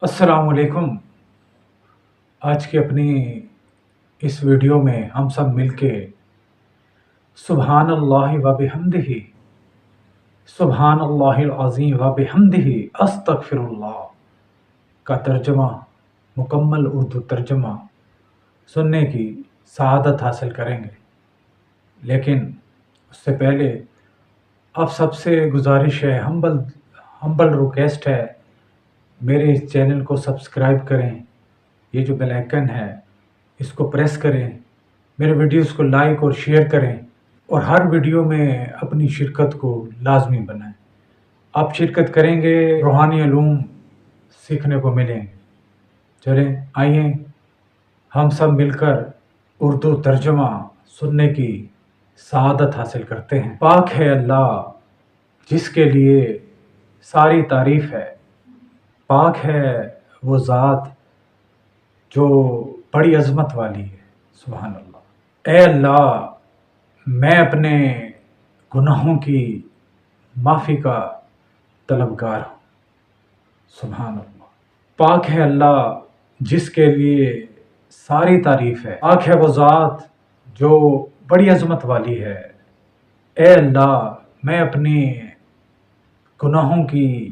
السلام علیکم۔ آج کی اپنی اس ویڈیو میں ہم سب مل کے سبحان اللہ و بحمدہ، سبحان اللہ العظیم و بحمدہ، استغفر اللہ کا ترجمہ، مکمل اردو ترجمہ سننے کی سعادت حاصل کریں گے۔ لیکن اس سے پہلے آپ سب سے گزارش ہے، ہمبل ریکویسٹ ہے، میرے اس چینل کو سبسکرائب کریں، یہ جو بیل آئیکن ہے اس کو پریس کریں، میرے ویڈیوز کو لائک اور شیئر کریں، اور ہر ویڈیو میں اپنی شرکت کو لازمی بنائیں۔ آپ شرکت کریں گے، روحانی علوم سیکھنے کو ملیں گے۔ چلیں آئیے ہم سب مل کر اردو ترجمہ سننے کی سعادت حاصل کرتے ہیں۔ پاک ہے اللہ جس کے لیے ساری تعریف ہے، پاک ہے وہ ذات جو بڑی عظمت والی ہے، سبحان اللہ۔ اے اللہ، میں اپنے گناہوں کی معافی کا طلبگار ہوں، سبحان اللہ۔ پاک ہے اللہ جس کے لیے ساری تعریف ہے، پاک ہے وہ ذات جو بڑی عظمت والی ہے۔ اے اللہ، میں اپنے گناہوں کی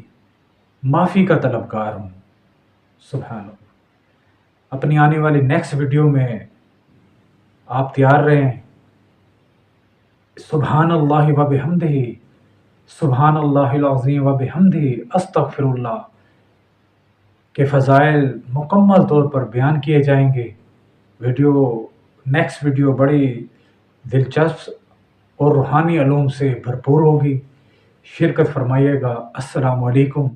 معافی کا طلبگار ہوں، سبحان اللہ۔ اپنی آنے والی نیکسٹ ویڈیو میں آپ تیار رہیں۔ سبحان اللہ و بحمدہ، سبحان اللہ العظیم و بحمدہ، استغفر اللہ کے فضائل مکمل طور پر بیان کیے جائیں گے۔ نیکسٹ ویڈیو بڑی دلچسپ اور روحانی علوم سے بھرپور ہوگی۔ شرکت فرمائیے گا۔ السلام علیکم۔